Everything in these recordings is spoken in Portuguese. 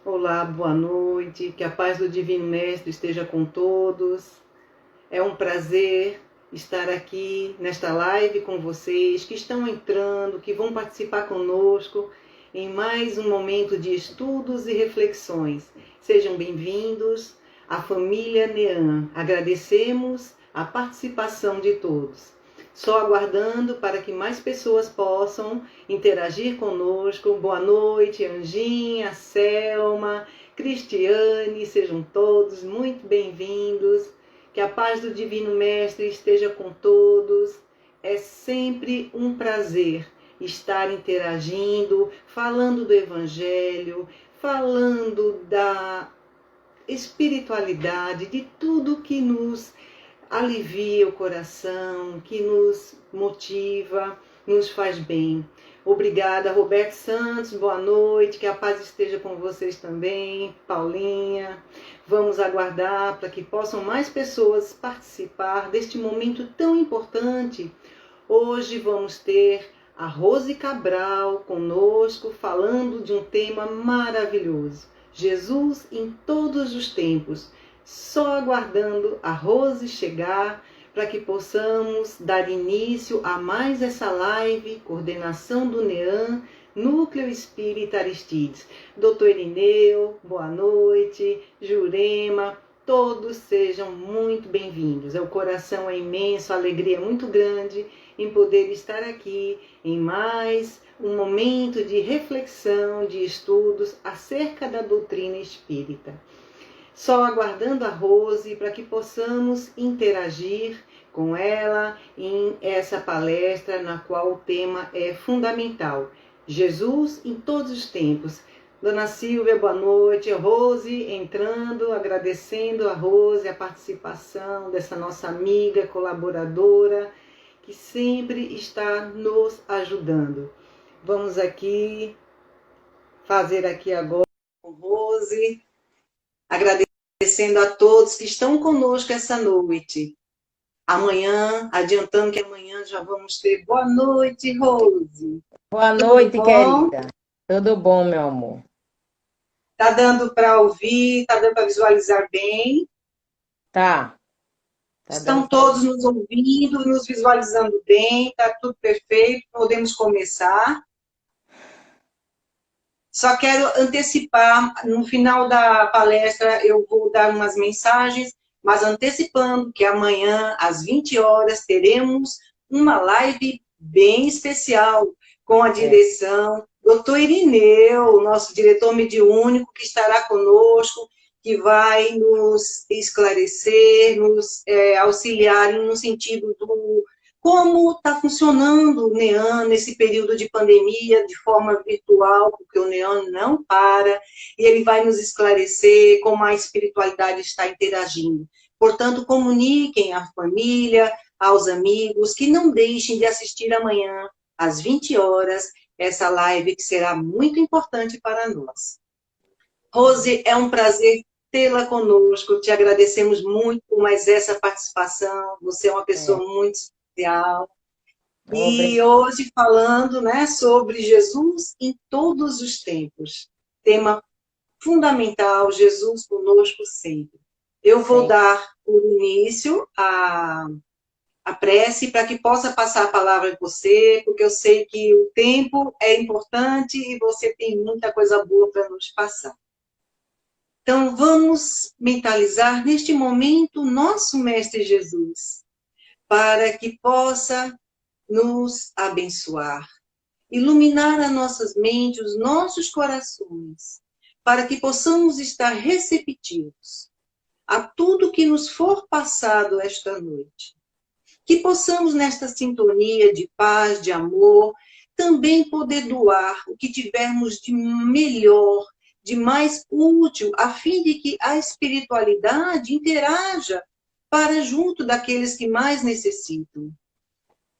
Olá, boa noite, que a paz do Divino Mestre esteja com todos. É um prazer estar aqui nesta live com vocês que estão entrando, que vão participar conosco em mais um momento de estudos e reflexões. Sejam bem-vindos à família Nean. Agradecemos a participação de todos. Só aguardando para que mais pessoas possam interagir conosco. Boa noite, Anjinha, Selma, Cristiane, sejam todos muito bem-vindos. Que a paz do Divino Mestre esteja com todos. É sempre um prazer estar interagindo, falando do Evangelho, falando da espiritualidade, de tudo que nos alivia o coração, que nos motiva, nos faz bem. Obrigada, Roberto Santos, boa noite, que a paz esteja com vocês também, Paulinha. Vamos aguardar para que possam mais pessoas participar deste momento tão importante. Hoje vamos ter a Rose Cabral conosco, falando de um tema maravilhoso. Jesus em todos os tempos. Só aguardando a Rose chegar para que possamos dar início a mais essa live, coordenação do NEAN, Núcleo Espírita Aristides. Doutor Irineu, boa noite, Jurema, todos sejam muito bem-vindos. O coração é imenso, a alegria é muito grande em poder estar aqui em mais um momento de reflexão, de estudos acerca da doutrina espírita. Só aguardando a Rose para que possamos interagir com ela em essa palestra na qual o tema é fundamental. Jesus em todos os tempos. Dona Silvia, boa noite. Rose entrando, agradecendo a Rose a participação dessa nossa amiga, colaboradora, que sempre está nos ajudando. Vamos aqui fazer aqui agora com Rose, agradecendo a todos que estão conosco essa noite. Amanhã, adiantando que amanhã já vamos ter. Boa noite, Rose. Boa Tudo noite, bom? querida. Tudo bom, meu amor? Tá dando para ouvir, tá dando para visualizar bem. Tá, tá dando Estão para todos ouvir. nos ouvindo, nos visualizando bem, tá tudo perfeito, podemos começar. Só quero antecipar, no final da palestra eu vou dar umas mensagens, mas antecipando que amanhã, às 20 horas, teremos uma live bem especial com a É, direção Dr. Irineu, nosso diretor mediúnico, que estará conosco, que vai nos esclarecer, nos auxiliar no sentido do como está funcionando o NEAN nesse período de pandemia de forma virtual, porque o NEAN não para, e ele vai nos esclarecer como a espiritualidade está interagindo. Portanto, comuniquem à família, aos amigos, que não deixem de assistir amanhã, às 20 horas, essa live que será muito importante para nós. Rose, é um prazer tê-la conosco, te agradecemos muito por mais essa participação, você é uma pessoa é. muito especial. E Obrigada. hoje falando, né, sobre Jesus em todos os tempos. Tema fundamental, Jesus conosco sempre. Eu vou Sim. dar o início à prece para que possa passar a palavra a você, porque eu sei que o tempo é importante e você tem muita coisa boa para nos passar. Então, vamos mentalizar neste momento nosso Mestre Jesus, para que possa nos abençoar, iluminar as nossas mentes, os nossos corações, para que possamos estar receptivos a tudo que nos for passado esta noite. Que possamos, nesta sintonia de paz, de amor, também poder doar o que tivermos de melhor, de mais útil, a fim de que a espiritualidade interaja para junto daqueles que mais necessitam.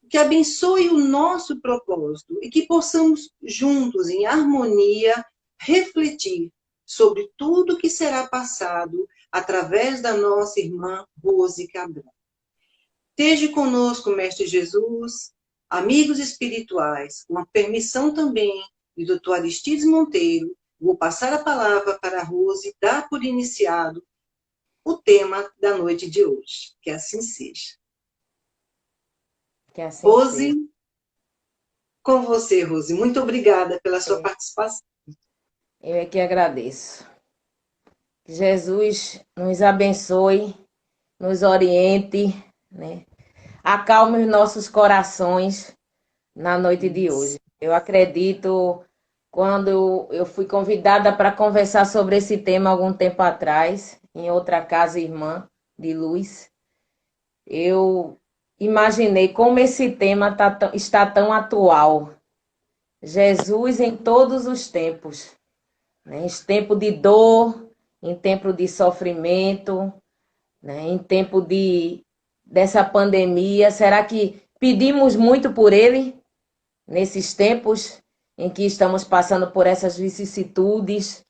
Que abençoe o nosso propósito e que possamos juntos, em harmonia, refletir sobre tudo que será passado através da nossa irmã Rose Cabral. Esteja conosco, Mestre Jesus, amigos espirituais, com a permissão também do Dr. Aristides Monteiro, vou passar a palavra para a Rose e dar por iniciado o tema da noite de hoje. Que assim seja. Que assim Rose, seja. com você, Rose. Muito obrigada pela sua participação. Eu é que agradeço. Que Jesus nos abençoe, nos oriente, né? Acalme os nossos corações na noite de hoje. Eu acredito, quando eu fui convidada para conversar sobre esse tema algum tempo atrás, em outra casa irmã de luz, eu imaginei como esse tema está tão atual. Jesus em todos os tempos, né? Em tempo de dor, em tempo de sofrimento, né? Em tempo dessa pandemia. Será que pedimos muito por ele nesses tempos em que estamos passando por essas vicissitudes?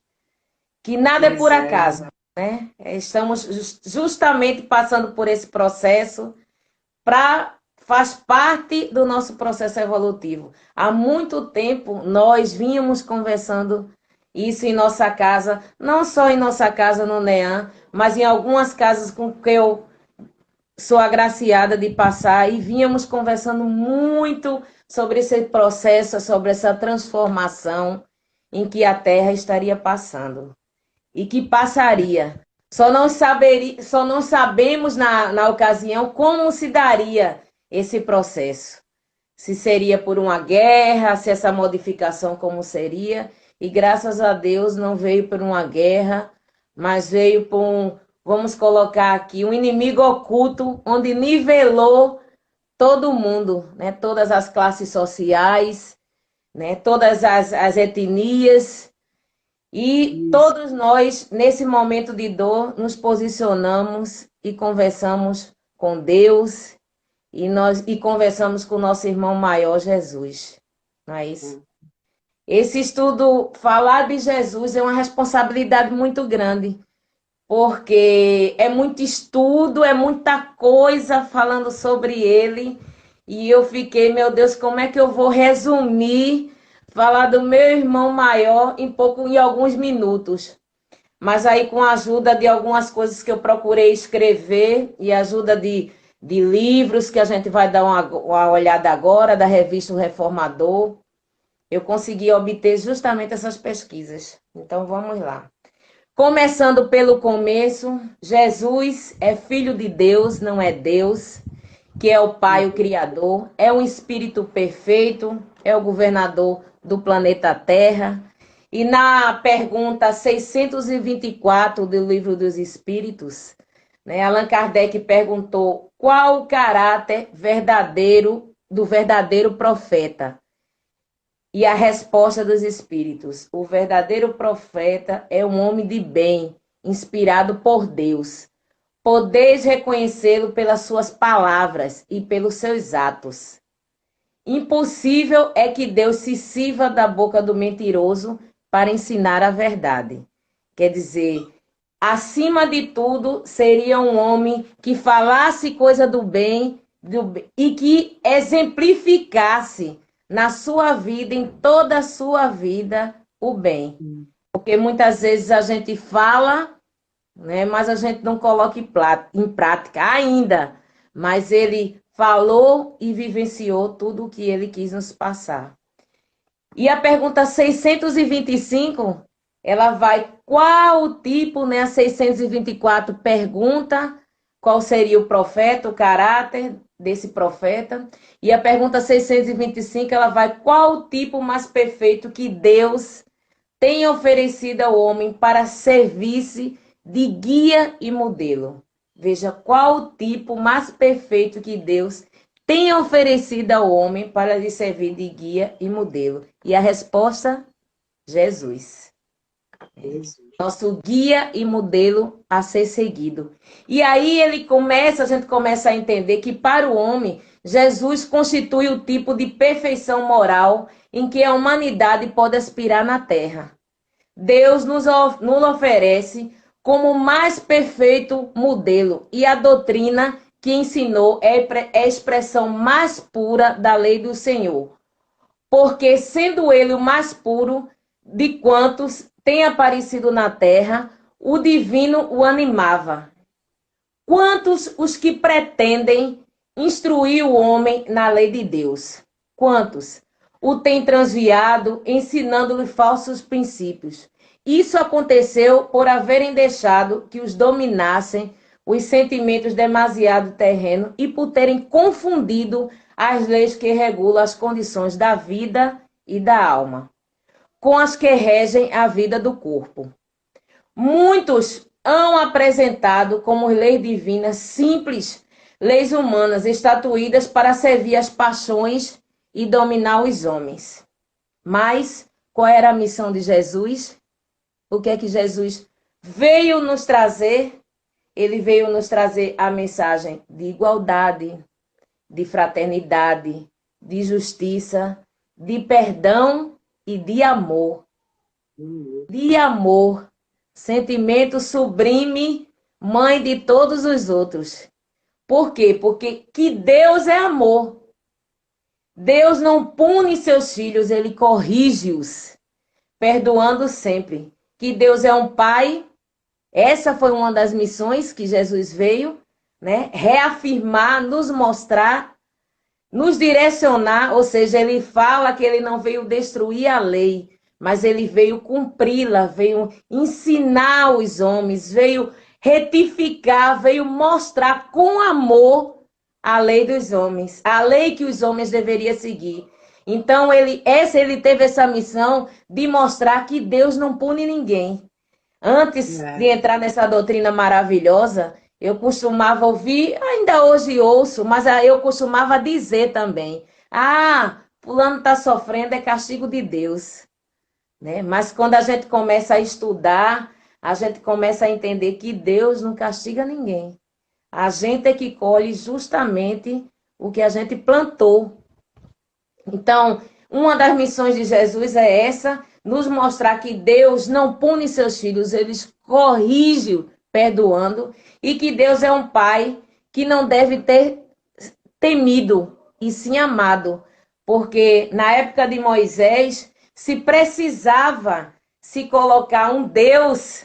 Que nada é por acaso, né? Estamos justamente passando por esse processo faz parte do nosso processo evolutivo. Há muito tempo nós vínhamos conversando isso em nossa casa, não só em nossa casa no NEAM, mas em algumas casas com que eu sou agraciada de passar, e vínhamos conversando muito sobre esse processo, sobre essa transformação em que a Terra estaria passando e que passaria. Só não sabemos na ocasião como se daria esse processo. Se seria por uma guerra, se essa modificação como seria. E graças a Deus não veio por uma guerra, mas veio por vamos colocar aqui, um inimigo oculto, onde nivelou todo mundo, né? Todas as classes sociais, né? Todas as etnias. E todos nós, nesse momento de dor, nos posicionamos e conversamos com Deus e conversamos com o nosso irmão maior, Jesus. Não é isso? Esse estudo, falar de Jesus, é uma responsabilidade muito grande, porque é muito estudo, é muita coisa falando sobre ele, e eu fiquei, meu Deus, como é que eu vou resumir, falar do meu irmão maior em alguns minutos? Mas aí, com a ajuda de algumas coisas que eu procurei escrever e ajuda de livros que a gente vai dar uma olhada agora, da revista O Reformador, eu consegui obter justamente essas pesquisas. Então, vamos lá. Começando pelo começo, Jesus é filho de Deus, não é Deus, que é o Pai, o Criador, é um espírito perfeito, é o governador do planeta Terra. E na pergunta 624 do Livro dos Espíritos, né, Allan Kardec perguntou qual o caráter verdadeiro do verdadeiro profeta. E a resposta dos espíritos: o verdadeiro profeta é um homem de bem, inspirado por Deus. Podeis reconhecê-lo pelas suas palavras e pelos seus atos. Impossível é que Deus se sirva da boca do mentiroso para ensinar a verdade. Quer dizer, acima de tudo, seria um homem que falasse coisa do bem e que exemplificasse na sua vida, em toda a sua vida, o bem. Porque muitas vezes a gente fala, né, mas a gente não coloca em prática ainda. Mas ele falou e vivenciou tudo o que ele quis nos passar. E a pergunta 625, ela vai, qual o tipo, né? A 624 pergunta qual seria o profeta, o caráter desse profeta. E a pergunta 625, ela vai, qual o tipo mais perfeito que Deus tem oferecido ao homem para servir-se de guia e modelo? Veja, qual o tipo mais perfeito que Deus tem oferecido ao homem para lhe servir de guia e modelo? E a resposta, Jesus. Nosso guia e modelo a ser seguido. E aí a gente começa a entender que para o homem, Jesus constitui o tipo de perfeição moral em que a humanidade pode aspirar na Terra. Deus nos oferece como o mais perfeito modelo, e a doutrina que ensinou é a expressão mais pura da lei do Senhor. Porque, sendo ele o mais puro de quantos, tem aparecido na terra, o divino o animava. Quantos os que pretendem instruir o homem na lei de Deus? Quantos o têm transviado, ensinando-lhe falsos princípios? Isso aconteceu por haverem deixado que os dominassem os sentimentos demasiado terrenos e por terem confundido as leis que regulam as condições da vida e da alma com as que regem a vida do corpo. Muitos hão apresentado como leis divinas simples leis humanas estatuídas para servir as paixões e dominar os homens. Mas qual era a missão de Jesus? O que é que Jesus veio nos trazer? Ele veio nos trazer a mensagem de igualdade, de fraternidade, de justiça, de perdão e de amor. De amor, sentimento sublime, mãe de todos os outros. Por quê? Porque que Deus é amor. Deus não pune seus filhos, ele corrige-os, perdoando sempre. Que Deus é um pai. Essa foi uma das missões que Jesus veio, né? Reafirmar, nos mostrar, nos direcionar, ou seja, ele fala que ele não veio destruir a lei, mas ele veio cumpri-la, veio ensinar os homens, veio retificar, veio mostrar com amor a lei dos homens, a lei que os homens deveriam seguir. Então, ele teve essa missão de mostrar que Deus não pune ninguém. Antes de entrar nessa doutrina maravilhosa, eu costumava ouvir, ainda hoje ouço, mas eu costumava dizer também, fulano está sofrendo, é castigo de Deus. Né? Mas quando a gente começa a estudar, a gente começa a entender que Deus não castiga ninguém. A gente é que colhe justamente o que a gente plantou. Então, uma das missões de Jesus é essa, nos mostrar que Deus não pune seus filhos, ele corrige perdoando, e que Deus é um pai que não deve ter temido, e sim amado, porque na época de Moisés se precisava se colocar um Deus,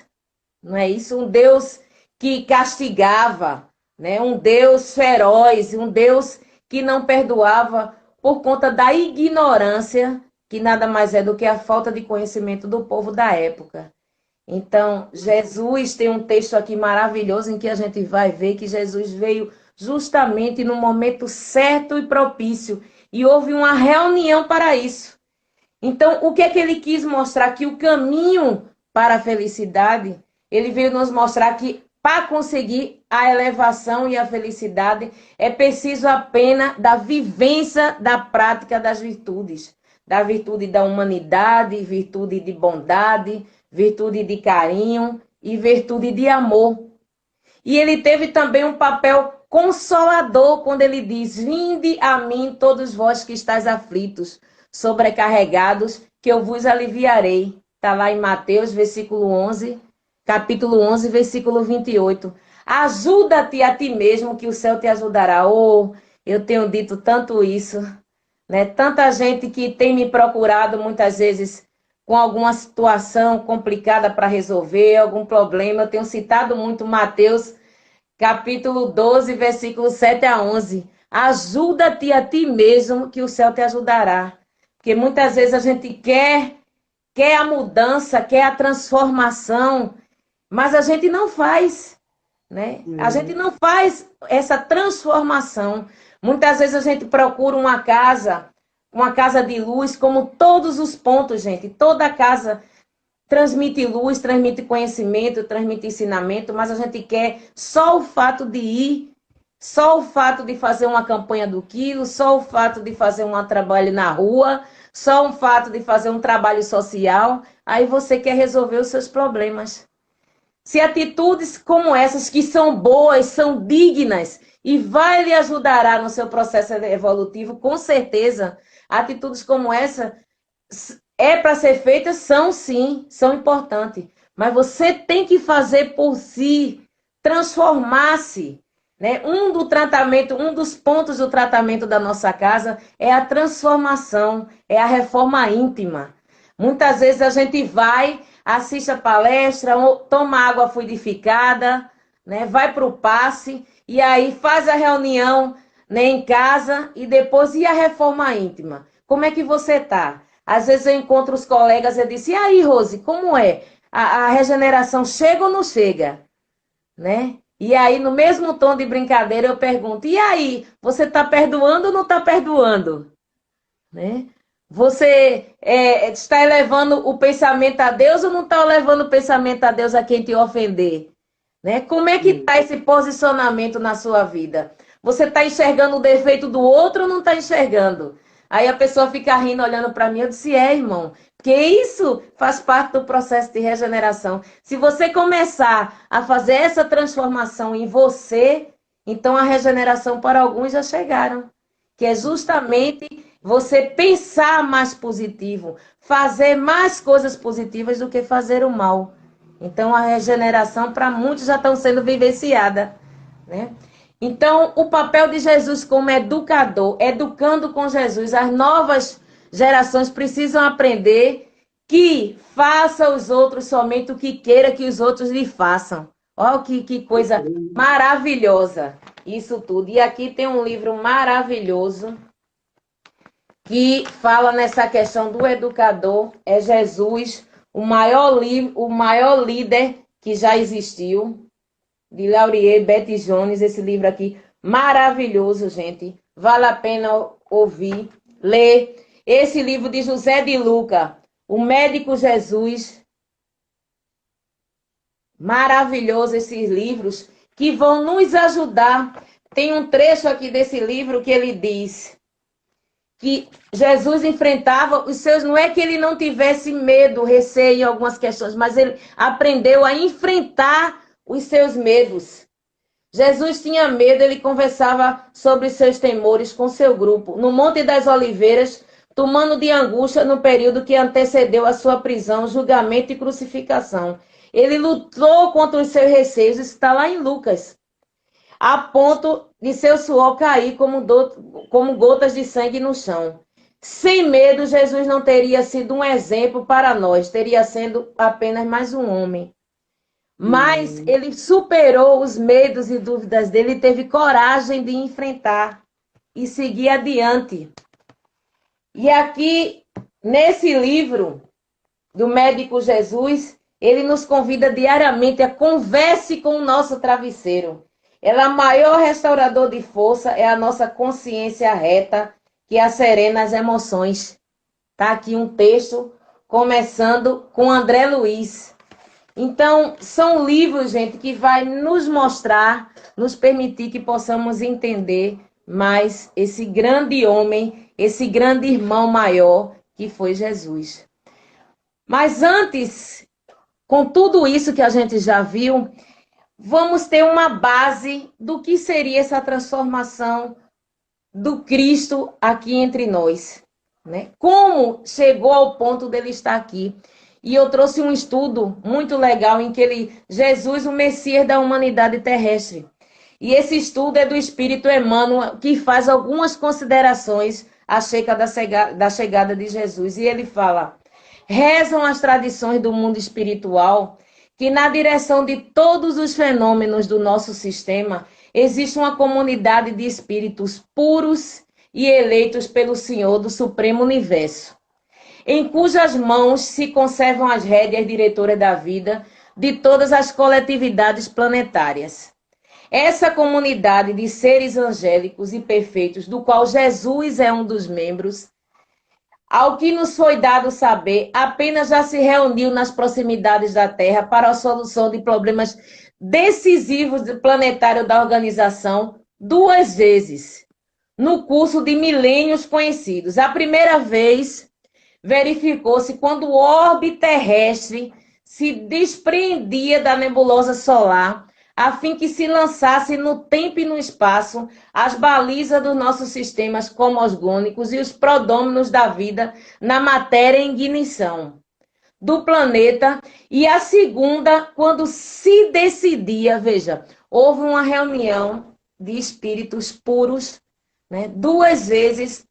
não é isso? Um Deus que castigava, né? Um Deus feroz, um Deus que não perdoava por conta da ignorância, que nada mais é do que a falta de conhecimento do povo da época. Então, Jesus tem um texto aqui maravilhoso em que a gente vai ver que Jesus veio justamente no momento certo e propício, e houve uma reunião para isso. Então, o que é que ele quis mostrar? Que o caminho para a felicidade, ele veio nos mostrar que para conseguir a elevação e a felicidade, é preciso apenas da vivência da prática das virtudes. Da virtude da humanidade, virtude de bondade, virtude de carinho e virtude de amor. E ele teve também um papel consolador quando ele diz: vinde a mim todos vós que estáis aflitos, sobrecarregados, que eu vos aliviarei. Está lá em Mateus, capítulo 11, versículo 28. Ajuda-te a ti mesmo, que o céu te ajudará. Eu tenho dito tanto isso, né? Tanta gente que tem me procurado muitas vezes com alguma situação complicada para resolver, algum problema. Eu tenho citado muito Mateus, capítulo 12, versículo 7 a 11. Ajuda-te a ti mesmo, que o céu te ajudará. Porque muitas vezes a gente quer a mudança, quer a transformação, mas a gente não faz, né? A gente não faz essa transformação. Muitas vezes a gente procura uma casa de luz, como todos os pontos, gente. Toda casa transmite luz, transmite conhecimento, transmite ensinamento, mas a gente quer só o fato de ir, só o fato de fazer uma campanha do quilo, só o fato de fazer um trabalho na rua, só o fato de fazer um trabalho social. Aí você quer resolver os seus problemas. Se atitudes como essas, que são boas, são dignas e vai lhe ajudará no seu processo evolutivo, com certeza, atitudes como essa é para ser feitas, são sim, são importantes. Mas você tem que fazer por si, transformar-se. Né? Um dos pontos do tratamento da nossa casa é a transformação, é a reforma íntima. Muitas vezes a gente vai, assiste a palestra, toma água fluidificada, né? Vai para o passe e aí faz a reunião, né, em casa e depois e a reforma íntima. Como é que você tá? Às vezes eu encontro os colegas e eu disse, e aí, Rose, como é? A regeneração chega ou não chega? Né? E aí, no mesmo tom de brincadeira, eu pergunto, e aí, você está perdoando ou não está perdoando? Né? Você está elevando o pensamento a Deus ou não está levando o pensamento a Deus a quem te ofender? Né? Como é que está esse posicionamento na sua vida? Você está enxergando o defeito do outro ou não está enxergando? Aí a pessoa fica rindo, olhando para mim, eu disse, irmão, que isso faz parte do processo de regeneração. Se você começar a fazer essa transformação em você, então a regeneração para alguns já chegaram. Que é justamente você pensar mais positivo, fazer mais coisas positivas do que fazer o mal. Então, a regeneração, para muitos, já estão sendo vivenciada, né? Então, o papel de Jesus como educador, educando com Jesus, as novas gerações precisam aprender que faça aos outros somente o que queira que os outros lhe façam. Olha que coisa maravilhosa isso tudo. E aqui tem um livro maravilhoso que fala nessa questão do educador, é Jesus, o maior líder que já existiu, de Laurier Betty Jones, esse livro aqui, maravilhoso, gente. Vale a pena ouvir, ler. Esse livro de José de Luca, O Médico Jesus. Maravilhoso esses livros que vão nos ajudar. Tem um trecho aqui desse livro que ele diz que Jesus enfrentava os seus, não é que ele não tivesse medo, receio em algumas questões, mas ele aprendeu a enfrentar os seus medos. Jesus tinha medo, ele conversava sobre seus temores com seu grupo, no Monte das Oliveiras, tomando de angústia no período que antecedeu a sua prisão, julgamento e crucificação. Ele lutou contra os seus receios, isso está lá em Lucas, a ponto de seu suor cair como gotas de sangue no chão. Sem medo, Jesus não teria sido um exemplo para nós, teria sido apenas mais um homem. Mas ele superou os medos e dúvidas dele e teve coragem de enfrentar e seguir adiante. E aqui, nesse livro do Médico Jesus, ele nos convida diariamente a converse com o nosso travesseiro. Ela é o maior restaurador de força, é a nossa consciência reta que acerena as emoções. Está aqui um texto, começando com André Luiz. Então, são livros, gente, que vai nos mostrar, nos permitir que possamos entender mais esse grande homem, esse grande irmão maior que foi Jesus. Mas antes, com tudo isso que a gente já viu, vamos ter uma base do que seria essa transformação do Cristo aqui entre nós, né? Como chegou ao ponto dele estar aqui. E eu trouxe um estudo muito legal em que Jesus, o Messias da humanidade terrestre. E esse estudo é do Espírito Emmanuel, que faz algumas considerações acerca da chegada de Jesus. E ele fala: rezam as tradições do mundo espiritual que na direção de todos os fenômenos do nosso sistema existe uma comunidade de espíritos puros e eleitos pelo Senhor do Supremo Universo, em cujas mãos se conservam as rédeas diretoras da vida de todas as coletividades planetárias. Essa comunidade de seres angélicos e perfeitos, do qual Jesus é um dos membros, ao que nos foi dado saber, apenas já se reuniu nas proximidades da Terra para a solução de problemas decisivos do planetário da organização 2 vezes, no curso de milênios conhecidos. A primeira vez verificou-se quando o orbe terrestre se despreendia da nebulosa solar, a fim que se lançasse no tempo e no espaço as balizas dos nossos sistemas cosmogônicos e os prodôminos da vida na matéria em ignição do planeta. E a segunda, quando se decidia, veja, houve uma reunião de espíritos puros, né, 2 vezes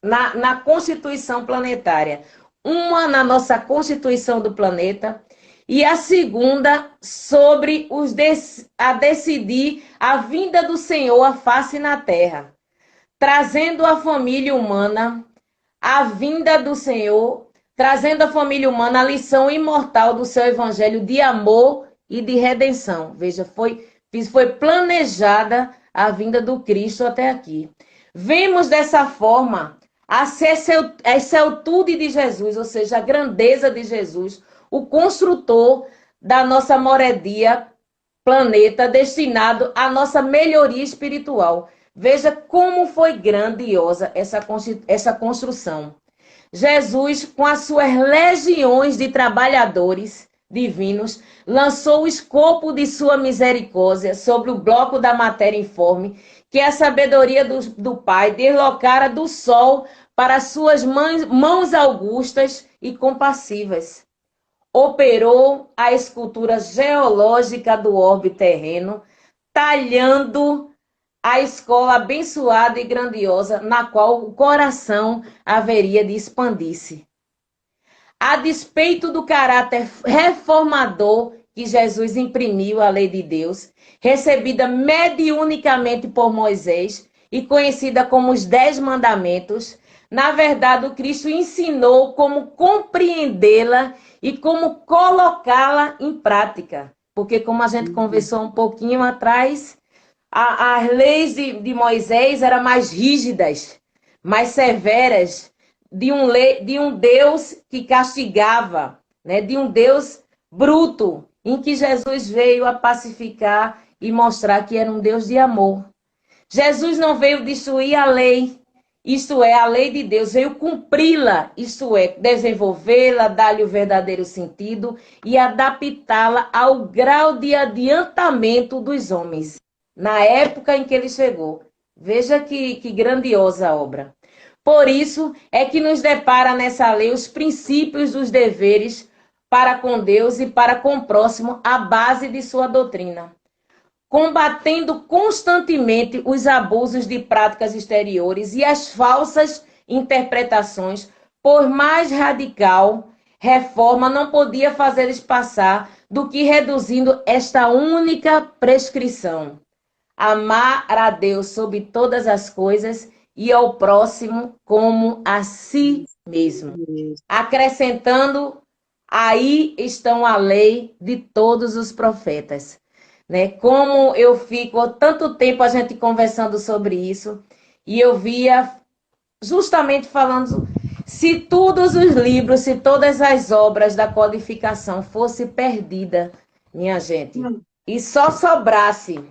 na constituição planetária. Uma na nossa constituição do planeta e a segunda sobre a decidir a vinda do Senhor à face na terra, trazendo a família humana a vinda do Senhor, trazendo à família humana a lição imortal do seu evangelho de amor e de redenção. Veja, foi planejada a vinda do Cristo até aqui. Vemos dessa forma a exceltude de Jesus, ou seja, a grandeza de Jesus, o construtor da nossa moradia, planeta, destinado à nossa melhoria espiritual. Veja como foi grandiosa essa construção. Jesus, com as suas legiões de trabalhadores divinos, lançou o escopo de sua misericórdia sobre o bloco da matéria informe, que a sabedoria do Pai deslocara do sol para suas mãos augustas e compassivas. Operou a escultura geológica do orbe terreno, talhando a escola abençoada e grandiosa na qual o coração haveria de expandir-se. A despeito do caráter reformador que Jesus imprimiu à lei de Deus, recebida mediunicamente por Moisés e conhecida como os 10 mandamentos, na verdade o Cristo ensinou como compreendê-la e como colocá-la em prática. Porque como a gente conversou um pouquinho atrás, as leis de Moisés eram mais rígidas, mais severas, de um Deus que castigava, né? De um Deus bruto, em que Jesus veio a pacificar e mostrar que era um Deus de amor. Jesus não veio destruir a lei, isto é, a lei de Deus, veio cumpri-la, isto é, desenvolvê-la, dar-lhe o verdadeiro sentido e adaptá-la ao grau de adiantamento dos homens, na época em que ele chegou. Veja que grandiosa obra. Por isso é que nos depara nessa lei os princípios dos deveres para com Deus e para com o próximo, a base de sua doutrina, combatendo constantemente os abusos de práticas exteriores e as falsas interpretações. Por mais radical reforma não podia fazer-lhes passar do que reduzindo esta única prescrição: amar a Deus sobre todas as coisas e ao próximo como a si mesmo. Acrescentando, aí estão a lei de todos os profetas. Né? Como eu fico tanto tempo a gente conversando sobre isso, e eu via justamente falando, se todos os livros, se todas as obras da codificação fosse perdida, minha gente, e só sobrasse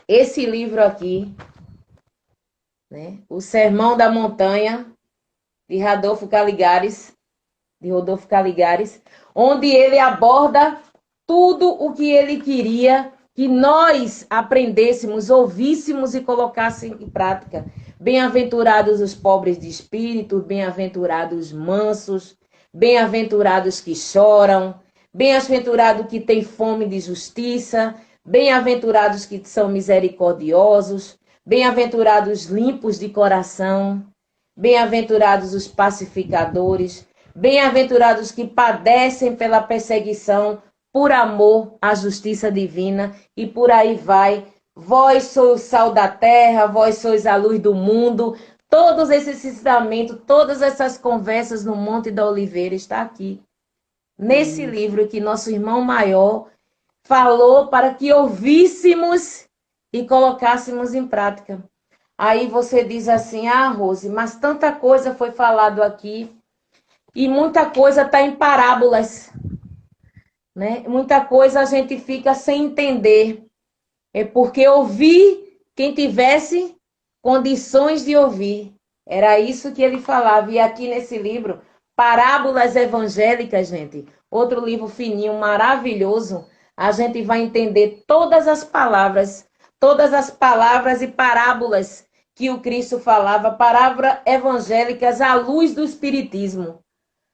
esse livro aqui, né? O Sermão da Montanha, de Rodolfo Caligares, onde ele aborda tudo o que ele queria que nós aprendêssemos, ouvíssemos e colocássemos em prática. Bem-aventurados os pobres de espírito, bem-aventurados os mansos, bem-aventurados que choram, bem-aventurados que têm fome de justiça, bem-aventurados que são misericordiosos, bem-aventurados limpos de coração, bem-aventurados os pacificadores, bem-aventurados que padecem pela perseguição por amor à justiça divina, e por aí vai. Vós sois o sal da terra, vós sois a luz do mundo. Todos esses ensinamentos, todas essas conversas no Monte da Oliveira está aqui, nesse livro que nosso irmão maior falou para que ouvíssemos e colocássemos em prática. Aí você diz assim: ah, Rose, mas tanta coisa foi falado aqui e muita coisa está em parábolas, né? Muita coisa a gente fica sem entender. É porque ouvir quem tivesse condições de ouvir. Era isso que ele falava. E aqui nesse livro, Parábolas Evangélicas, gente, outro livro fininho, maravilhoso, a gente vai entender todas as palavras e parábolas que o Cristo falava, palavras evangélicas à luz do Espiritismo.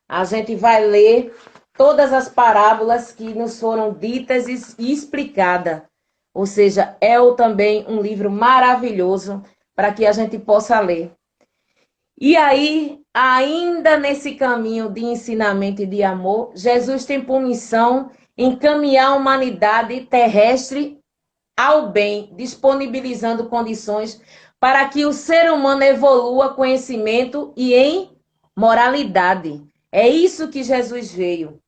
A gente vai ler todas as parábolas que nos foram ditas e explicadas. Ou seja, é também um livro maravilhoso para que a gente possa ler. E aí, ainda nesse caminho de ensinamento e de amor, Jesus tem por missão encaminhar a humanidade terrestre ao bem, disponibilizando condições para que o ser humano evolua conhecimento e em moralidade. É isso que Jesus veio,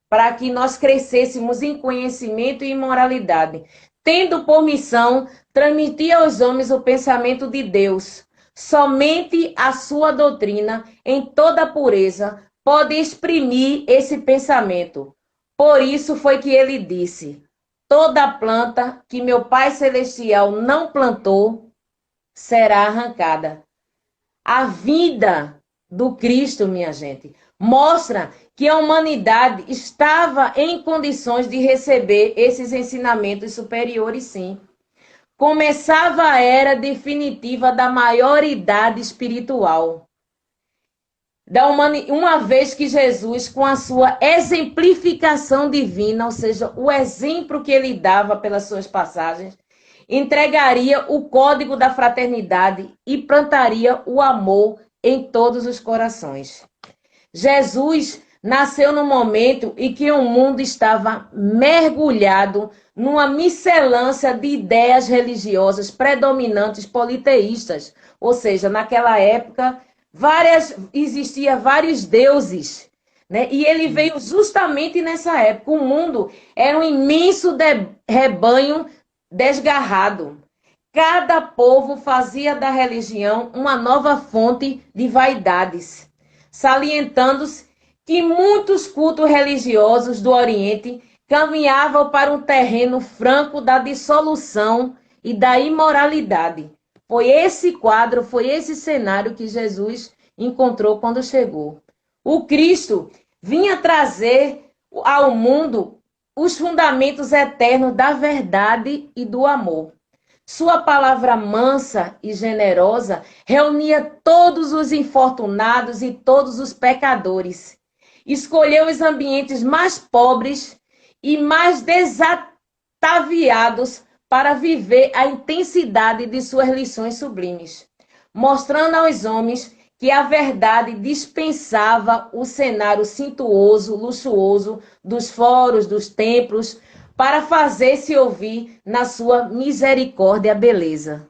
para que nós crescêssemos em conhecimento e em moralidade, tendo por missão transmitir aos homens o pensamento de Deus. Somente a sua doutrina, em toda pureza, pode exprimir esse pensamento. Por isso foi que ele disse: toda planta que meu Pai Celestial não plantou será arrancada. A vida do Cristo, minha gente, mostra que a humanidade estava em condições de receber esses ensinamentos superiores, sim. Começava a era definitiva da maioridade espiritual. Uma vez que Jesus, com a sua exemplificação divina, ou seja, o exemplo que ele dava pelas suas passagens, entregaria o código da fraternidade e plantaria o amor em todos os corações. Jesus nasceu no momento em que o mundo estava mergulhado numa miscelância de ideias religiosas predominantes politeístas, ou seja, naquela época existia vários deuses, né? E ele veio justamente nessa época. O mundo era um imenso rebanho desgarrado. Cada povo fazia da religião uma nova fonte de vaidades, salientando-se que muitos cultos religiosos do Oriente caminhavam para um terreno franco da dissolução e da imoralidade. Foi esse quadro, foi esse cenário que Jesus encontrou quando chegou. O Cristo vinha trazer ao mundo os fundamentos eternos da verdade e do amor. Sua palavra mansa e generosa reunia todos os infortunados e todos os pecadores. Escolheu os ambientes mais pobres e mais desataviados para viver a intensidade de suas lições sublimes, mostrando aos homens que a verdade dispensava o cenário suntuoso, luxuoso dos foros, dos templos, para fazer-se ouvir na sua misericórdia beleza.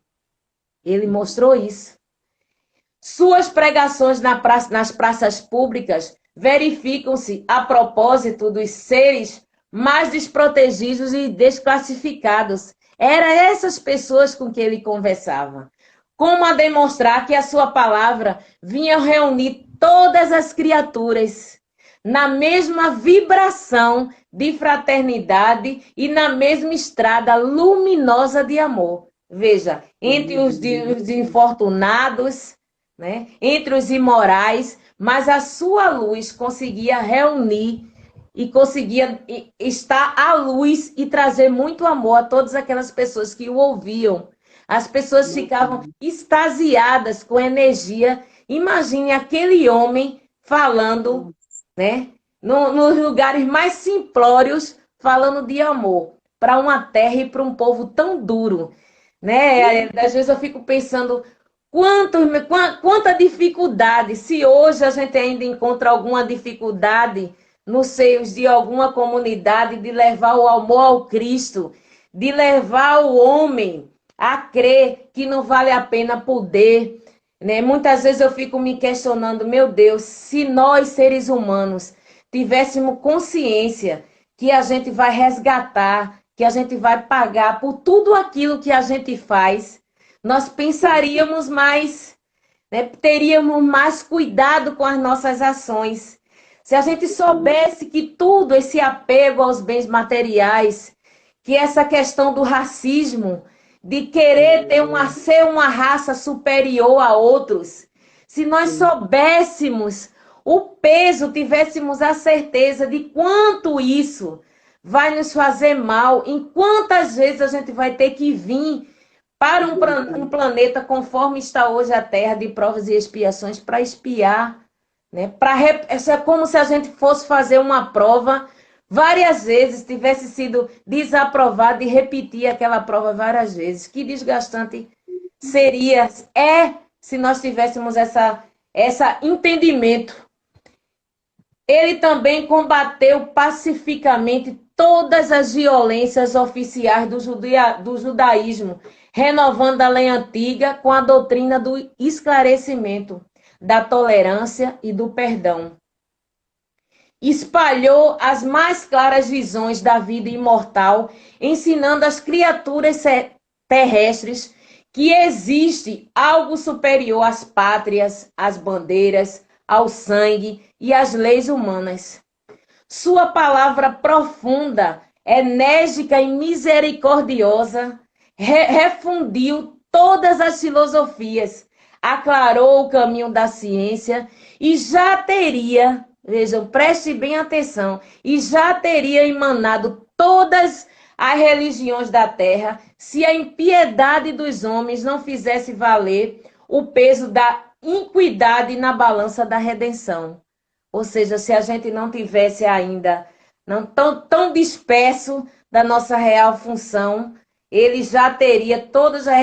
Ele mostrou isso. Suas pregações nas praças públicas verificam-se a propósito dos seres mais desprotegidos e desclassificados. Eram essas pessoas com que ele conversava. Como a demonstrar que a sua palavra vinha reunir todas as criaturas na mesma vibração de fraternidade e na mesma estrada luminosa de amor. Veja, entre os infortunados, né, entre os imorais, mas a sua luz conseguia reunir e conseguia estar à luz e trazer muito amor a todas aquelas pessoas que o ouviam. As pessoas ficavam extasiadas com energia. Imagine aquele homem falando, né, nos lugares mais simplórios, falando de amor para uma terra e para um povo tão duro, né? Às vezes eu fico pensando quanta dificuldade, se hoje a gente ainda encontra alguma dificuldade nos seios de alguma comunidade de levar o amor ao Cristo, de levar o homem a crer que não vale a pena poder, né? Muitas vezes eu fico me questionando, meu Deus, se nós, seres humanos, tivéssemos consciência que a gente vai resgatar, que a gente vai pagar por tudo aquilo que a gente faz, nós pensaríamos mais, né? Teríamos mais cuidado com as nossas ações. Se a gente soubesse que tudo esse apego aos bens materiais, que essa questão do racismo, de querer ser uma raça superior a outros, se nós soubéssemos o peso, tivéssemos a certeza de quanto isso vai nos fazer mal, em quantas vezes a gente vai ter que vir para um planeta conforme está hoje a Terra, de provas e expiações, para expiar, né? É como se a gente fosse fazer uma prova várias vezes, tivesse sido desaprovado e repetir aquela prova várias vezes. Que desgastante seria, se nós tivéssemos esse entendimento. Ele também combateu pacificamente todas as violências oficiais do judaísmo, renovando a lei antiga com a doutrina do esclarecimento, da tolerância e do perdão. Espalhou as mais claras visões da vida imortal, ensinando às criaturas terrestres que existe algo superior às pátrias, às bandeiras, ao sangue e às leis humanas. Sua palavra profunda, enérgica e misericordiosa refundiu todas as filosofias, aclarou o caminho da ciência e já teria, vejam, preste bem atenção, e já teria emanado todas as religiões da terra se a impiedade dos homens não fizesse valer o peso da iniquidade na balança da redenção. Ou seja, se a gente não tivesse ainda não tão disperso da nossa real função, ele já teria, todas as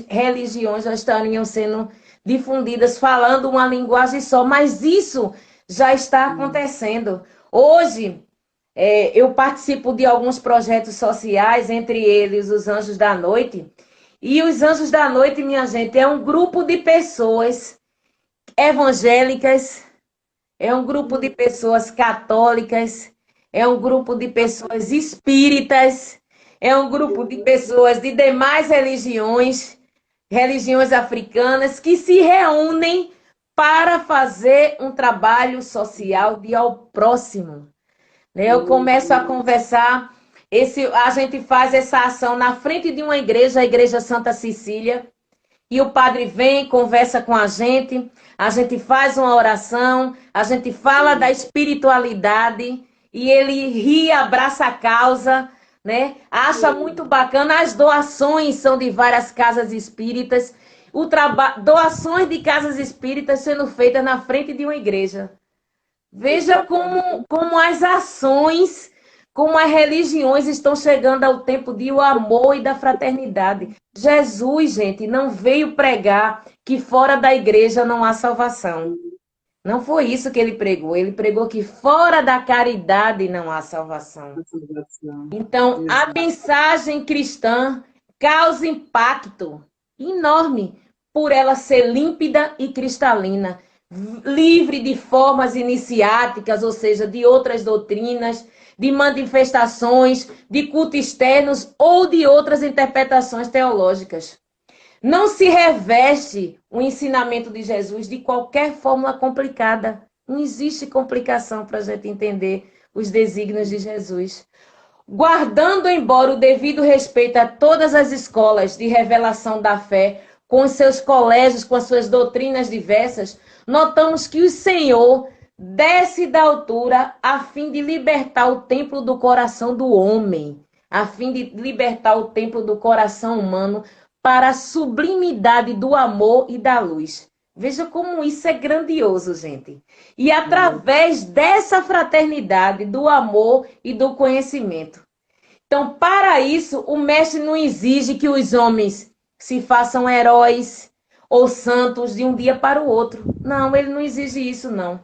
religiões já estariam sendo difundidas, falando uma linguagem só, mas isso já está acontecendo. Hoje, eu participo de alguns projetos sociais, entre eles os Anjos da Noite, e os Anjos da Noite, minha gente, é um grupo de pessoas evangélicas, é um grupo de pessoas católicas, é um grupo de pessoas espíritas, é um grupo de pessoas de demais religiões africanas, que se reúnem para fazer um trabalho social de ao próximo. Eu começo a conversar, a gente faz essa ação na frente de uma igreja, a Igreja Santa Cecília, e o padre vem, conversa com a gente faz uma oração, a gente fala da espiritualidade, e ele ri, abraça a causa, né? Acha muito bacana. As doações são de várias casas espíritas, doações de casas espíritas sendo feitas na frente de uma igreja. Veja como as ações, como as religiões estão chegando ao tempo de o amor e da fraternidade. Jesus, gente, não veio pregar que fora da igreja não há salvação. Não foi isso que ele pregou. Ele pregou que fora da caridade não há salvação. Então, a mensagem cristã causa impacto enorme por ela ser límpida e cristalina, livre de formas iniciáticas, ou seja, de outras doutrinas, de manifestações, de cultos externos ou de outras interpretações teológicas. Não se reveste o ensinamento de Jesus de qualquer fórmula complicada. Não existe complicação para a gente entender os desígnios de Jesus. Guardando embora o devido respeito a todas as escolas de revelação da fé, com os seus colégios, com as suas doutrinas diversas, notamos que o Senhor desce da altura a fim de libertar o templo do coração do homem, a fim de libertar o templo do coração humano para a sublimidade do amor e da luz. Veja como isso é grandioso, gente. E através dessa fraternidade, do amor e do conhecimento. Então, para isso, o mestre não exige que os homens se façam heróis ou santos de um dia para o outro. Não, ele não exige isso, não.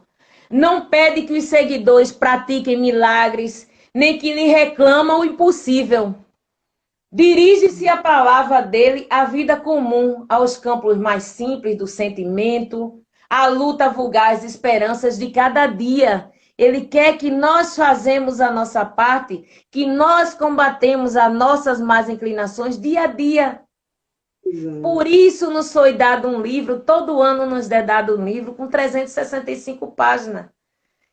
Não pede que os seguidores pratiquem milagres, nem que lhe reclamam o impossível. Dirige-se a palavra dele à vida comum, aos campos mais simples do sentimento, à luta vulgar, às esperanças de cada dia. Ele quer que nós fazemos a nossa parte, que nós combatemos as nossas más inclinações dia a dia. Por isso nos foi dado um livro, todo ano nos é dado um livro com 365 páginas.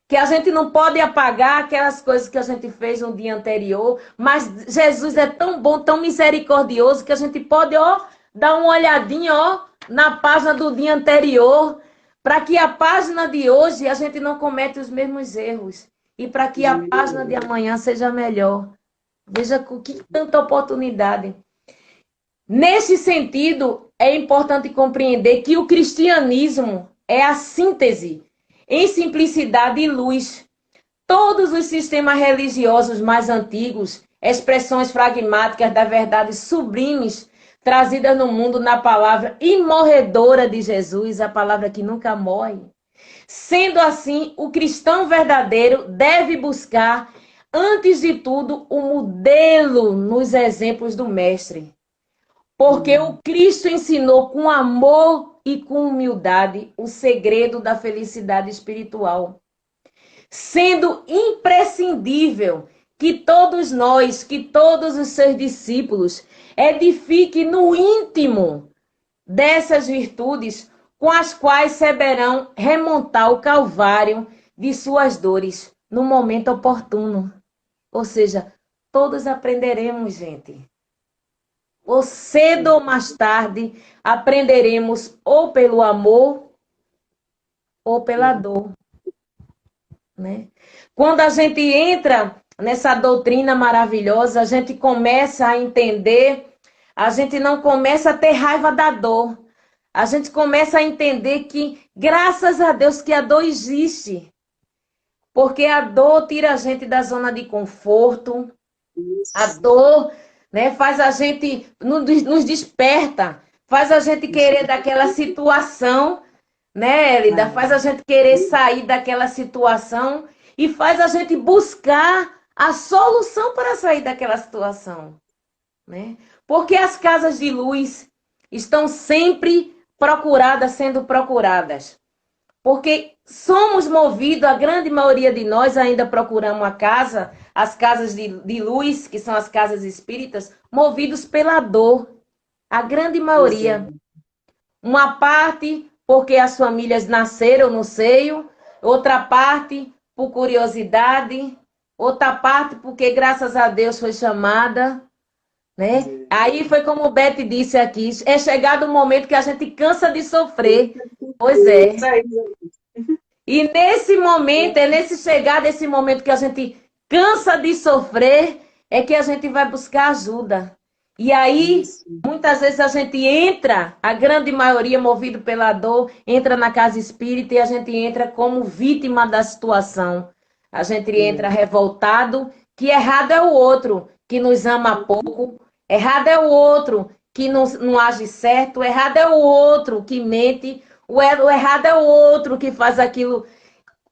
Que a gente não pode apagar aquelas coisas que a gente fez no dia anterior, mas Jesus é tão bom, tão misericordioso, que a gente pode, dar uma olhadinha, na página do dia anterior, para que a página de hoje a gente não cometa os mesmos erros. E para que a página de amanhã seja melhor. Veja que tanta oportunidade. Nesse sentido, é importante compreender que o cristianismo é a síntese em simplicidade e luz. Todos os sistemas religiosos mais antigos, expressões pragmáticas da verdade sublimes, trazidas no mundo na palavra imorredora de Jesus, a palavra que nunca morre. Sendo assim, o cristão verdadeiro deve buscar, antes de tudo, o modelo nos exemplos do Mestre. Porque o Cristo ensinou com amor e com humildade o segredo da felicidade espiritual. Sendo imprescindível que todos nós, que todos os seus discípulos, edifiquem no íntimo dessas virtudes com as quais saberão remontar o calvário de suas dores no momento oportuno. Ou seja, todos aprenderemos, gente. Ou cedo ou mais tarde, aprenderemos ou pelo amor ou pela dor, né? Quando a gente entra nessa doutrina maravilhosa, a gente começa a entender, a gente não começa a ter raiva da dor. A gente começa a entender que, graças a Deus, que a dor existe. Porque a dor tira a gente da zona de conforto. A dor, né, faz a gente, nos desperta, faz a gente querer daquela situação, né, Elida? Faz a gente querer sair daquela situação e faz a gente buscar a solução para sair daquela situação, né? Porque as casas de luz estão sempre procuradas, sendo procuradas. Porque somos movidos, a grande maioria de nós ainda procuramos as casas de luz, que são as casas espíritas, movidos pela dor. A grande maioria. Uma parte porque as famílias nasceram no seio, outra parte por curiosidade, outra parte porque, graças a Deus, foi chamada, né? Aí foi como o Beth disse aqui, é chegado o momento que a gente cansa de sofrer. Pois é. E nesse momento, é nesse chegar desse momento que a gente cansa de sofrer, é que a gente vai buscar ajuda. E aí, muitas vezes a gente entra, a grande maioria movido pela dor, entra na casa espírita e a gente entra como vítima da situação. A gente entra revoltado, que errado é o outro, que nos ama pouco, errado é o outro, que não age certo, errado é o outro, que mente, o errado é o outro, que faz aquilo,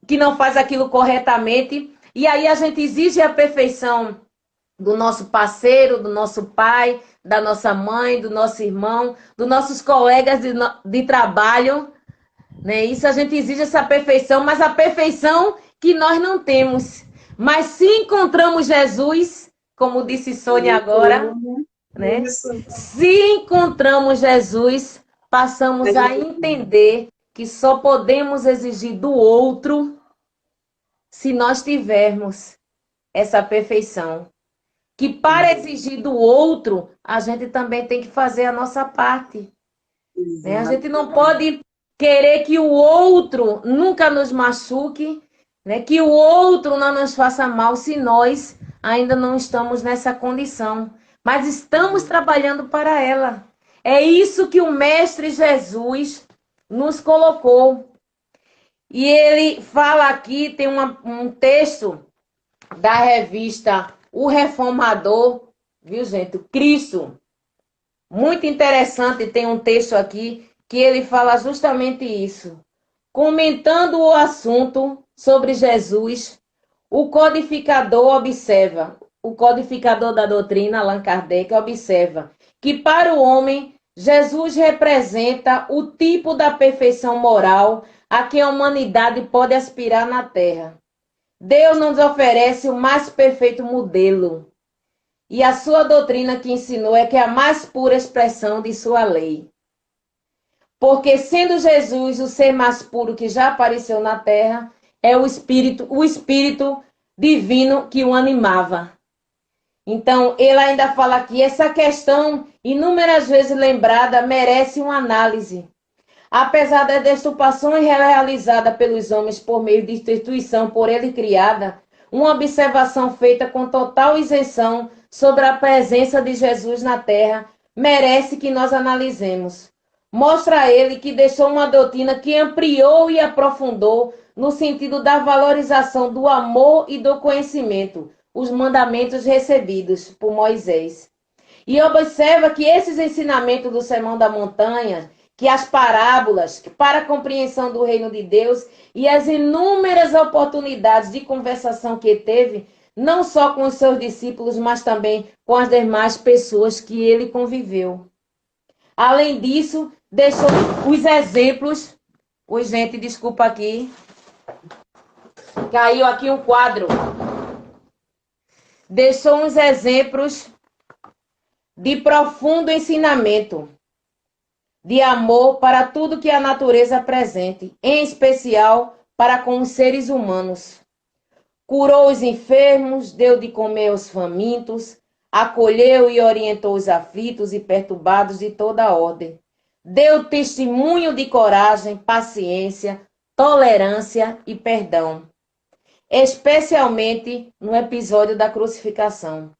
que não faz aquilo corretamente. E aí a gente exige a perfeição do nosso parceiro, do nosso pai, da nossa mãe, do nosso irmão, dos nossos colegas de trabalho, né? Isso a gente exige essa perfeição, mas a perfeição que nós não temos. Mas se encontramos Jesus, como disse Sônia agora, né? Se encontramos Jesus, passamos a entender que só podemos exigir do outro se nós tivermos essa perfeição. Que para exigir do outro, a gente também tem que fazer a nossa parte. Né? A gente não pode querer que o outro nunca nos machuque, né? Que o outro não nos faça mal se nós ainda não estamos nessa condição. Mas estamos trabalhando para ela. É isso que o Mestre Jesus nos colocou. E ele fala aqui, tem um texto da revista O Reformador, viu, gente? O Cristo. Muito interessante, tem um texto aqui que ele fala justamente isso. Comentando o assunto sobre Jesus, o codificador observa, o codificador da doutrina, Allan Kardec, observa que para o homem, Jesus representa o tipo da perfeição moral a que a humanidade pode aspirar na Terra. Deus nos oferece o mais perfeito modelo. E a sua doutrina que ensinou é que é a mais pura expressão de sua lei. Porque sendo Jesus o ser mais puro que já apareceu na Terra, é o Espírito divino que o animava. Então, ele ainda fala aqui, essa questão, inúmeras vezes lembrada, merece uma análise. Apesar das deturpações realizadas pelos homens por meio de instituição por ele criada, uma observação feita com total isenção sobre a presença de Jesus na Terra merece que nós analisemos. Mostra a ele que deixou uma doutrina que ampliou e aprofundou no sentido da valorização do amor e do conhecimento, os mandamentos recebidos por Moisés. E observa que esses ensinamentos do Sermão da Montanha, que as parábolas para a compreensão do reino de Deus e as inúmeras oportunidades de conversação que teve, não só com os seus discípulos, mas também com as demais pessoas que ele conviveu. Além disso, deixou os exemplos. Oi, gente, desculpa aqui. Caiu aqui um quadro. Deixou uns exemplos de profundo ensinamento, de amor para tudo que a natureza apresente, em especial para com os seres humanos. Curou os enfermos, deu de comer aos famintos, acolheu e orientou os aflitos e perturbados de toda a ordem. Deu testemunho de coragem, paciência, tolerância e perdão, especialmente no episódio da crucificação,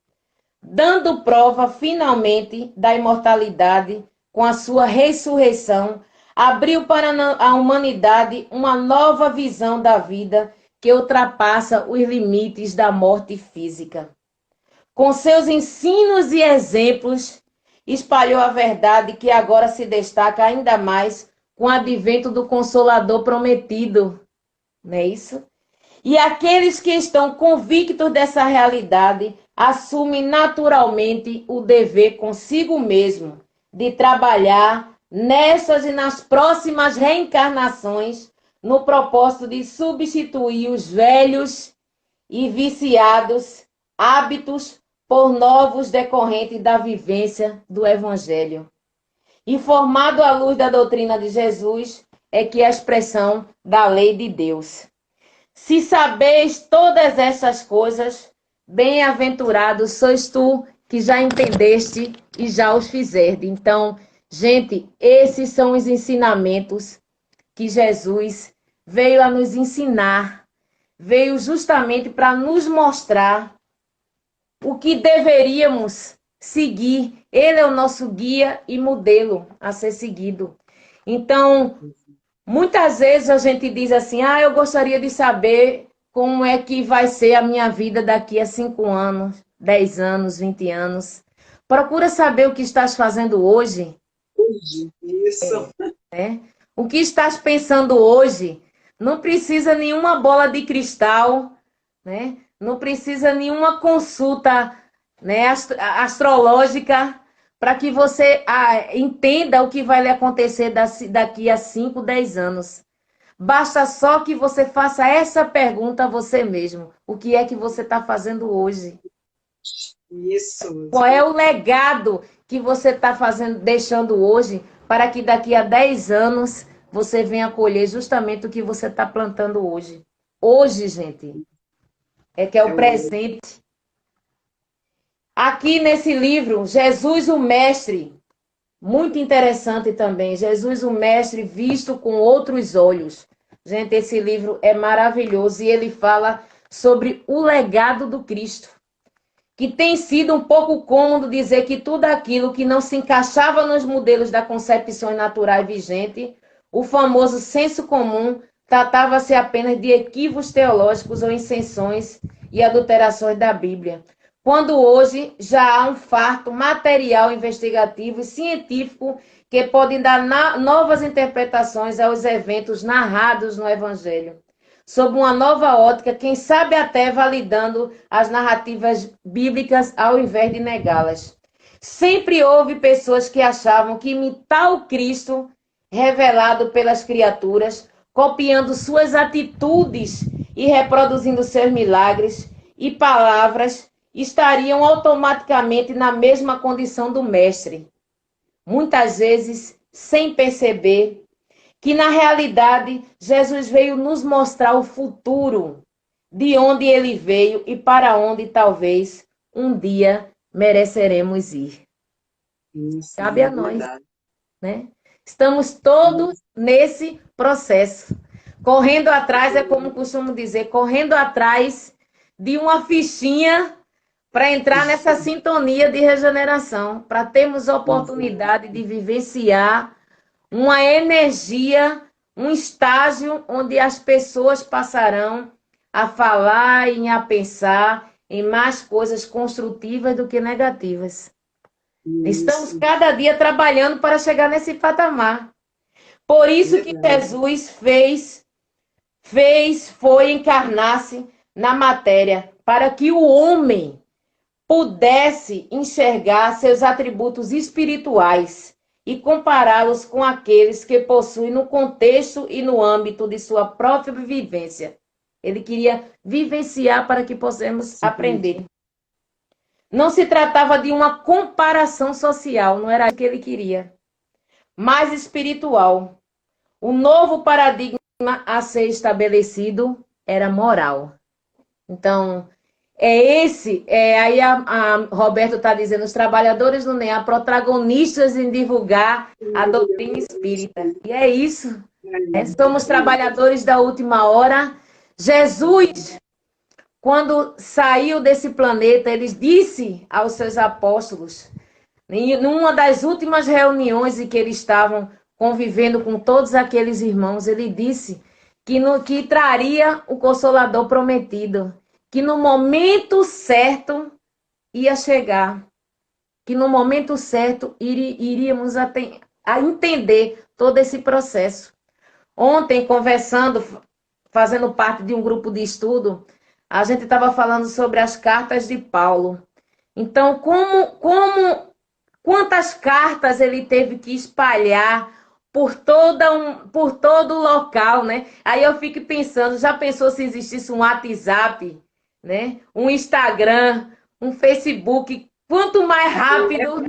dando prova finalmente da imortalidade com a sua ressurreição, abriu para a humanidade uma nova visão da vida que ultrapassa os limites da morte física. Com seus ensinos e exemplos, espalhou a verdade que agora se destaca ainda mais com o advento do Consolador prometido. Não é isso? E aqueles que estão convictos dessa realidade assumem naturalmente o dever consigo mesmo de trabalhar nessas e nas próximas reencarnações no propósito de substituir os velhos e viciados hábitos por novos decorrentes da vivência do Evangelho. Informado à luz da doutrina de Jesus, é que é a expressão da lei de Deus. Se sabeis todas essas coisas, bem-aventurado sois tu que já entendeste e já os fizeste. Então, gente, esses são os ensinamentos que Jesus veio a nos ensinar, veio justamente para nos mostrar o que deveríamos seguir. Ele é o nosso guia e modelo a ser seguido. Então, muitas vezes a gente diz assim, eu gostaria de saber como é que vai ser a minha vida daqui a 5 anos, 10 anos, 20 anos. Procura saber o que estás fazendo hoje. Isso. O que estás pensando hoje. Não precisa nenhuma bola de cristal, né? Não precisa nenhuma consulta, né, astrológica para que você entenda o que vai lhe acontecer daqui a 5, 10 anos. Basta só que você faça essa pergunta a você mesmo. O que é que você está fazendo hoje? Isso. Qual é o legado que você está deixando hoje para que daqui a 10 anos você venha colher justamente o que você está plantando hoje? Hoje, gente, é que é o presente. Aqui nesse livro, Jesus o Mestre, muito interessante também, Jesus o Mestre visto com outros olhos. Gente, esse livro é maravilhoso e ele fala sobre o legado do Cristo, que tem sido um pouco cômodo dizer que tudo aquilo que não se encaixava nos modelos da concepção natural vigente, o famoso senso comum, tratava-se apenas de equívocos teológicos ou inserções e adulterações da Bíblia. Quando hoje já há um farto material investigativo e científico que podem dar novas interpretações aos eventos narrados no Evangelho, sob uma nova ótica, quem sabe até validando as narrativas bíblicas ao invés de negá-las. Sempre houve pessoas que achavam que imitar o Cristo revelado pelas criaturas, copiando suas atitudes e reproduzindo seus milagres e palavras, estariam automaticamente na mesma condição do mestre. Muitas vezes, sem perceber que, na realidade, Jesus veio nos mostrar o futuro, de onde ele veio e para onde, talvez, um dia mereceremos ir. Isso, cabe a nós, né? Estamos todos nesse processo. Correndo atrás, é como costumo dizer, correndo atrás de uma fichinha para entrar nessa sintonia de regeneração, para termos a oportunidade de vivenciar uma energia, um estágio onde as pessoas passarão a falar e a pensar em mais coisas construtivas do que negativas. Isso. Estamos cada dia trabalhando para chegar nesse patamar. Por isso que Jesus foi encarnar-se na matéria, para que o homem pudesse enxergar seus atributos espirituais e compará-los com aqueles que possui no contexto e no âmbito de sua própria vivência. Ele queria vivenciar para que possamos aprender. Não se tratava de uma comparação social, não era o que ele queria, mas espiritual. O novo paradigma a ser estabelecido era moral. Então, aí a Roberto está dizendo, os trabalhadores do NEA, protagonistas em divulgar a doutrina espírita. E é isso. Somos trabalhadores da última hora. Jesus, quando saiu desse planeta, ele disse aos seus apóstolos, em uma das últimas reuniões em que eles estavam convivendo com todos aqueles irmãos, ele disse que traria o Consolador prometido, que no momento certo ia chegar, que no momento certo iríamos a entender todo esse processo. Ontem, conversando, fazendo parte de um grupo de estudo, a gente estava falando sobre as cartas de Paulo. Então, quantas cartas ele teve que espalhar por todo o local, né? Aí eu fico pensando, já pensou se existisse um WhatsApp, né? Um Instagram, um Facebook, quanto mais rápido,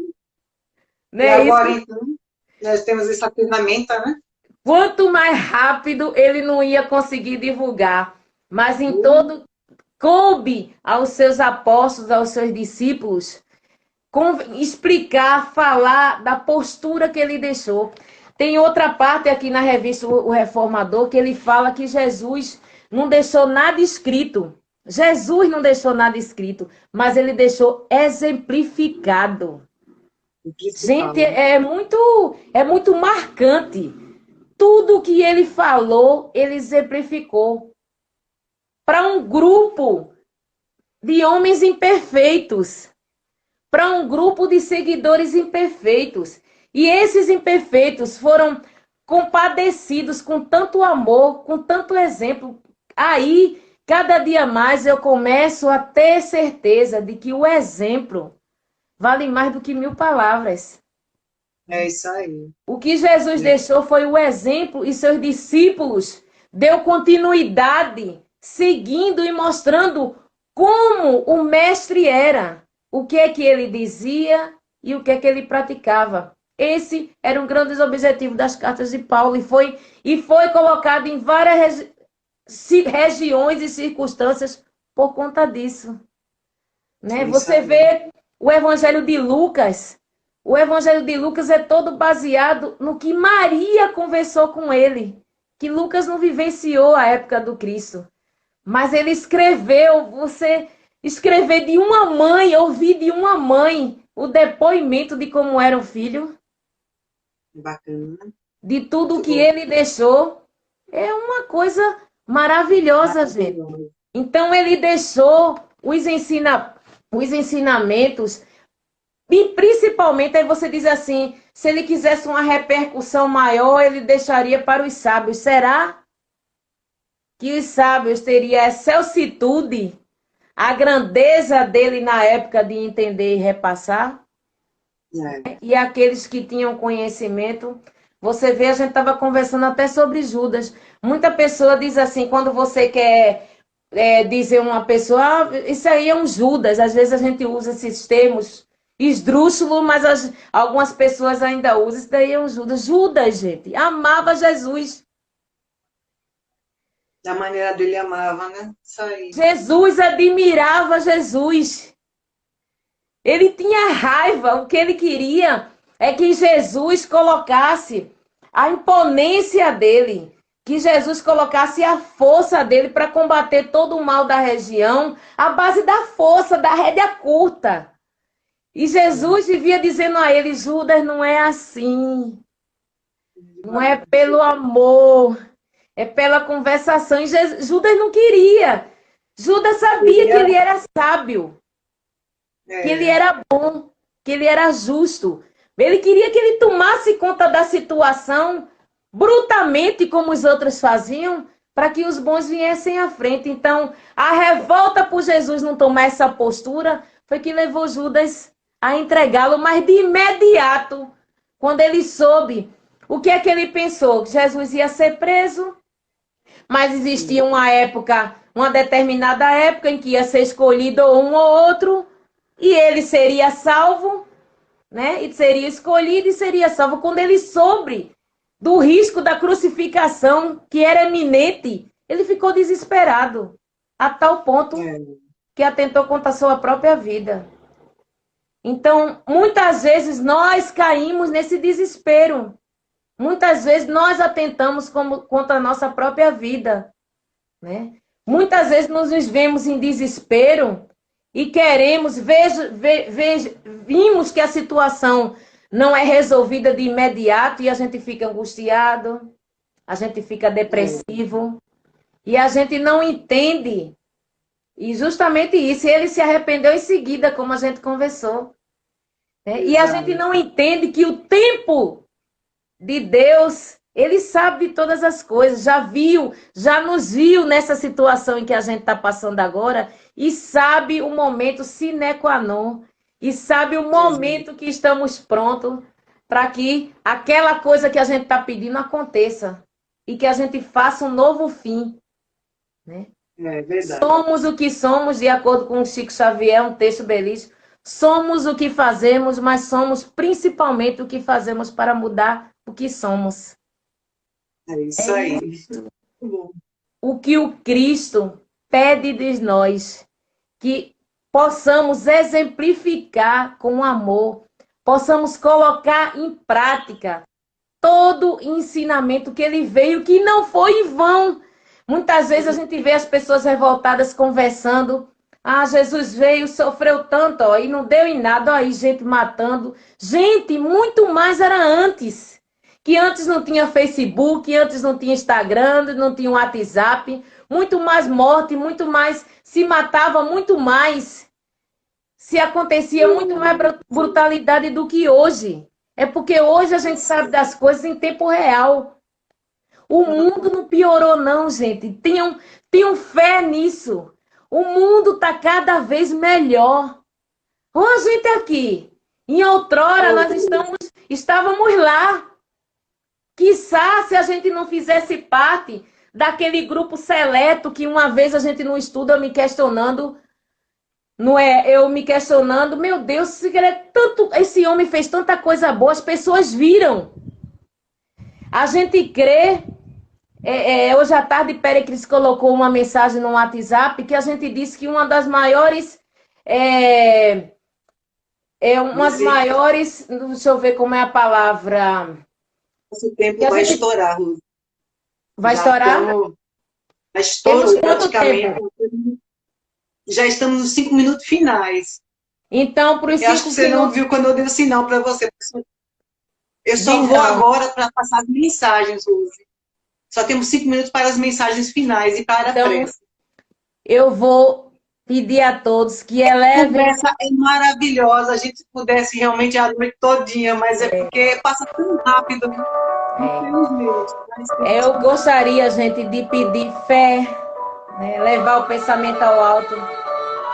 né? E agora, então, nós temos essa ferramenta, né? Quanto mais rápido ele não ia conseguir divulgar, mas coube aos seus apóstolos, aos seus discípulos, explicar, falar da postura que ele deixou. Tem outra parte aqui na revista O Reformador que ele fala que Jesus não deixou nada escrito. Jesus não deixou nada escrito, mas ele deixou exemplificado. Gente, é muito marcante. Tudo que ele falou, ele exemplificou. Para um grupo de homens imperfeitos. Para um grupo de seguidores imperfeitos. E esses imperfeitos foram compadecidos com tanto amor, com tanto exemplo. Aí, cada dia mais eu começo a ter certeza de que o exemplo vale mais do que 1000 palavras. É isso aí. O que Jesus deixou foi o exemplo e seus discípulos deu continuidade, seguindo e mostrando como o mestre era, o que é que ele dizia e o que é que ele praticava. Esse era um grande objetivo das cartas de Paulo e foi colocado em várias regiões e circunstâncias por conta disso. Né? Você vê o Evangelho de Lucas. O Evangelho de Lucas é todo baseado no que Maria conversou com ele, que Lucas não vivenciou a época do Cristo. Mas ele escreveu, você escrever de uma mãe, ouvir de uma mãe o depoimento de como era o filho. Bacana. De tudo que ele deixou. É uma coisa maravilhosa, gente. Então ele deixou os ensinamentos. E principalmente, aí você diz assim, se ele quisesse uma repercussão maior, ele deixaria para os sábios. Será que os sábios teriam a excelsitude, a grandeza dele na época de entender e repassar? E aqueles que tinham conhecimento, você vê, a gente estava conversando até sobre Judas. Muita pessoa diz assim, quando você quer dizer uma pessoa, isso aí é um Judas. Às vezes a gente usa esses termos esdrúxulo, mas algumas pessoas ainda usam. Isso daí é um Judas. Judas, gente, amava Jesus. Da maneira dele amava, né? Isso aí. Jesus admirava Jesus. Ele tinha raiva. O que ele queria é que Jesus colocasse a imponência dele, que Jesus colocasse a força dele para combater todo o mal da região, à base da força, da rédea curta. E Jesus vivia dizendo a ele, Judas, não é assim. Não é pelo amor, é pela conversação. E Judas não queria. Judas sabia que ele era sábio, que ele era bom, que ele era justo. Ele queria que ele tomasse conta da situação, brutalmente como os outros faziam, para que os bons viessem à frente. Então, a revolta por Jesus não tomar essa postura foi que levou Judas a entregá-lo, mas de imediato, quando ele soube, o que é que ele pensou? Que Jesus ia ser preso, mas existia uma época, uma determinada época em que ia ser escolhido um ou outro, e ele seria salvo, né? E seria escolhido e seria salvo. Quando ele soube do risco da crucificação, que era iminente, ele ficou desesperado, a tal ponto que atentou contra a sua própria vida. Então, muitas vezes nós caímos nesse desespero. Muitas vezes nós atentamos contra a nossa própria vida, né? Muitas vezes nos vemos em desespero e queremos, vimos que a situação não é resolvida de imediato e a gente fica angustiado, a gente fica depressivo e a gente não entende. E justamente isso, ele se arrependeu em seguida, como a gente conversou. Né? E a gente não entende que o tempo de Deus, ele sabe de todas as coisas, já nos viu nessa situação em que a gente está passando agora e sabe o momento sine qua non, e sabe o momento que estamos prontos para que aquela coisa que a gente está pedindo aconteça e que a gente faça um novo fim. Né? É verdade. Somos o que somos, de acordo com o Chico Xavier, um texto belíssimo. Somos o que fazemos, mas somos principalmente o que fazemos para mudar o que somos. É isso aí. Isso. O que o Cristo pede de nós, que possamos exemplificar com amor, possamos colocar em prática todo o ensinamento que ele veio, que não foi em vão. Muitas vezes a gente vê as pessoas revoltadas conversando. Ah, Jesus veio, sofreu tanto, ó, e não deu em nada, ó, aí gente matando. Gente, muito mais era antes. Que antes não tinha Facebook, antes não tinha Instagram, não tinha WhatsApp. Muito mais morte, muito mais, se matava muito mais. Se acontecia muito mais brutalidade do que hoje. É porque hoje a gente sabe das coisas em tempo real. O mundo não piorou não, gente. Tenham fé nisso. O mundo está cada vez melhor. Olha a gente aqui. Em outrora, nós estávamos lá. Quiçá se a gente não fizesse parte daquele grupo seleto que uma vez a gente não estuda, me questionando. Não é? Eu me questionando, meu Deus, esse homem fez tanta coisa boa, as pessoas viram. A gente crê. Hoje à tarde, Péricles colocou uma mensagem no WhatsApp que a gente disse que uma das maiores. Deixa eu ver como é a palavra. Esse tempo vai estourar, Rose. Vai estourar? Estourou praticamente. Já estamos nos 5 minutos finais. Então, por isso. Eu acho que você não viu quando eu dei o sinal para você. Eu só vou agora para passar as mensagens, Rose. Só temos 5 minutos para as mensagens finais e para a prece. Eu vou pedir a todos que elevem... A conversa é maravilhosa. A gente pudesse realmente a noite todinha, mas é porque passa tão rápido. Eu gostaria, gente, de pedir fé, né? Levar o pensamento ao alto.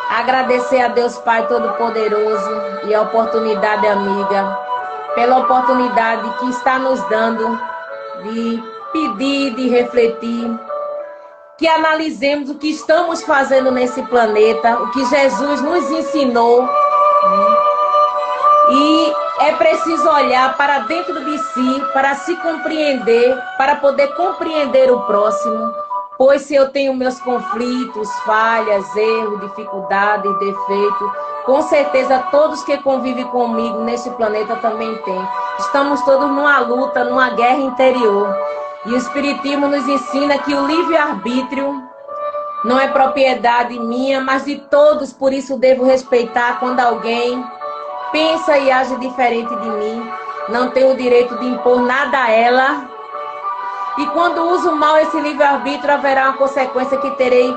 Agradecer a Deus Pai Todo-Poderoso e a oportunidade, amiga, pela oportunidade que está nos dando de pedir, de refletir, que analisemos o que estamos fazendo nesse planeta, o que Jesus nos ensinou, né? E é preciso olhar para dentro de si, para se compreender, para poder compreender o próximo, pois se eu tenho meus conflitos, falhas, erros, dificuldades, defeitos, com certeza todos que convivem comigo nesse planeta também têm. Estamos todos numa luta, numa guerra interior. E o Espiritismo nos ensina que o livre-arbítrio não é propriedade minha, mas de todos, por isso devo respeitar quando alguém pensa e age diferente de mim. Não tenho o direito de impor nada a ela. E quando uso mal esse livre-arbítrio, haverá uma consequência que terei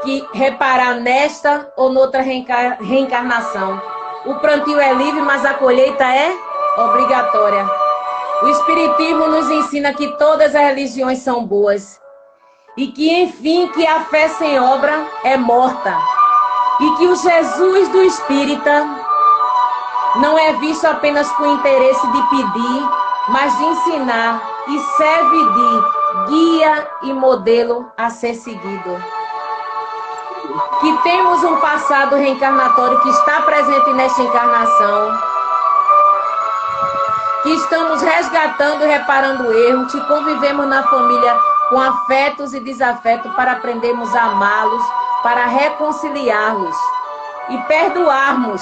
que reparar nesta ou noutra reencarnação. O plantio é livre, mas a colheita é obrigatória. O Espiritismo nos ensina que todas as religiões são boas e que, enfim, que a fé sem obra é morta e que o Jesus do Espírita não é visto apenas com interesse de pedir, mas de ensinar e serve de guia e modelo a ser seguido. Que temos um passado reencarnatório que está presente nesta encarnação, que estamos resgatando e reparando o erro, que convivemos na família com afetos e desafetos para aprendermos a amá-los, para reconciliá-los e perdoarmos.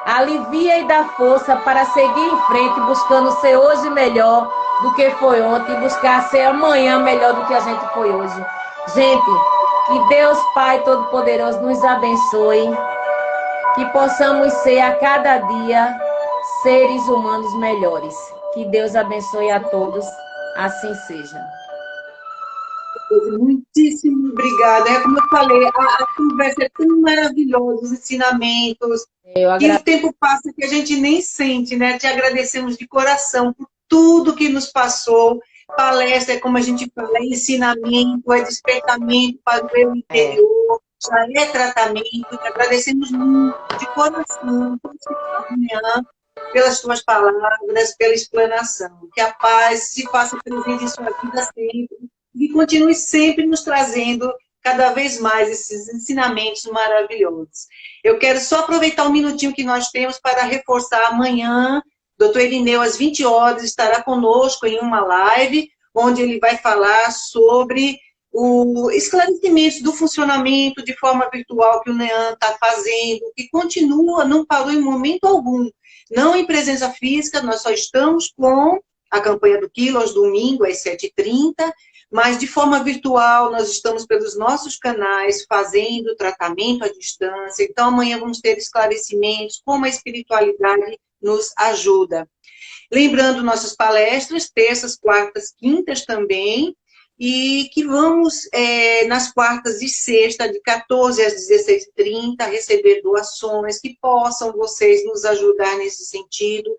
Alivia e dá força para seguir em frente, buscando ser hoje melhor do que foi ontem, e buscar ser amanhã melhor do que a gente foi hoje. Gente, que Deus Pai Todo-Poderoso nos abençoe, que possamos ser a cada dia seres humanos melhores. Que Deus abençoe a todos, assim seja. Muitíssimo obrigada. É como eu falei, a conversa é tão maravilhosa, os ensinamentos. E o tempo passa que a gente nem sente, né? Te agradecemos de coração por tudo que nos passou. Palestra, como a gente fala, é ensinamento, é despertamento para o meu interior, já é tratamento. Te agradecemos muito, de coração, pelas tuas palavras, pela explanação. Que a paz se faça presente em sua vida sempre e continue sempre nos trazendo cada vez mais esses ensinamentos maravilhosos. Eu quero só aproveitar um minutinho que nós temos para reforçar amanhã. Dr. Irineu, às 20 horas, estará conosco em uma live, onde ele vai falar sobre o esclarecimento do funcionamento de forma virtual que o NEAM está fazendo, que continua, não parou em momento algum. Não em presença física, nós só estamos com a campanha do Quilo aos domingos, às 7h30, mas de forma virtual, nós estamos pelos nossos canais fazendo tratamento à distância. Então, amanhã vamos ter esclarecimentos, como a espiritualidade nos ajuda. Lembrando nossas palestras, terças, quartas, quintas também, e que vamos, nas quartas e sexta, de 14 às 16h30, receber doações, que possam vocês nos ajudar nesse sentido.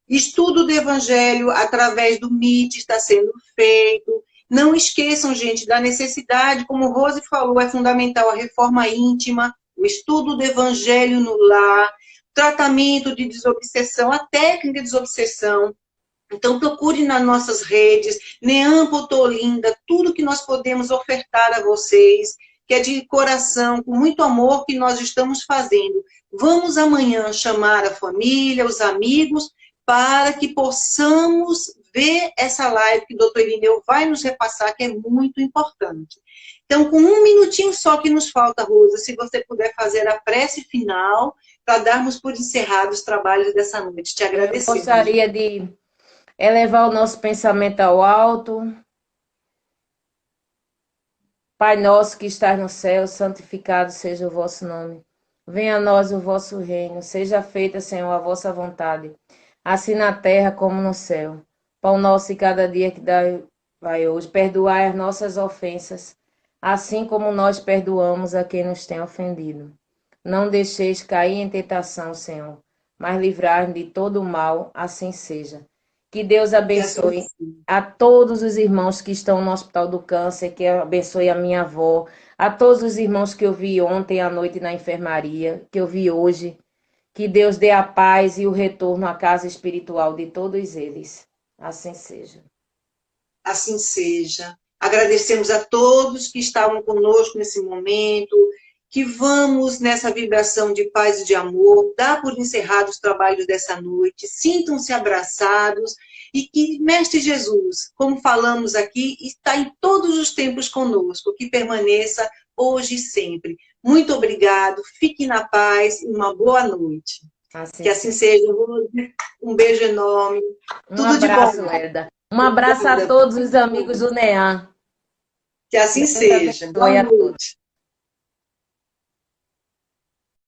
Estudo do Evangelho através do Meet está sendo feito. Não esqueçam, gente, da necessidade, como Rose falou, é fundamental a reforma íntima, o estudo do Evangelho no lar, tratamento de desobsessão, a técnica de desobsessão. Então, procure nas nossas redes, Neam Potolinda, tudo que nós podemos ofertar a vocês, que é de coração, com muito amor, que nós estamos fazendo. Vamos amanhã chamar a família, os amigos, para que possamos ver essa live que o doutor Irineu vai nos repassar, que é muito importante. Então, com um minutinho só que nos falta, Rosa, se você puder fazer a prece final, para darmos por encerrados os trabalhos dessa noite. Te agradecemos. Eu gostaria de elevar o nosso pensamento ao alto. Pai nosso que estás no céu, santificado seja o vosso nome. Venha a nós o vosso reino, seja feita, Senhor, a vossa vontade, assim na terra como no céu. Pão nosso de cada dia que vai hoje, perdoai as nossas ofensas, assim como nós perdoamos a quem nos tem ofendido. Não deixeis cair em tentação, Senhor, mas livrai-nos de todo o mal, assim seja. Que Deus abençoe a todos os irmãos que estão no Hospital do Câncer, que abençoe a minha avó, a todos os irmãos que eu vi ontem à noite na enfermaria, que eu vi hoje. Que Deus dê a paz e o retorno à casa espiritual de todos eles. Assim seja. Assim seja. Agradecemos a todos que estavam conosco nesse momento, que vamos nessa vibração de paz e de amor, dar por encerrados os trabalhos dessa noite, sintam-se abraçados e que Mestre Jesus, como falamos aqui, está em todos os tempos conosco, que permaneça hoje e sempre. Muito obrigado, fique na paz e uma boa noite. Assim que assim seja. Um beijo enorme. Tudo abraço, de bom. Eda. Um abraço a todos os amigos do NEAM. Que assim seja. Boa noite.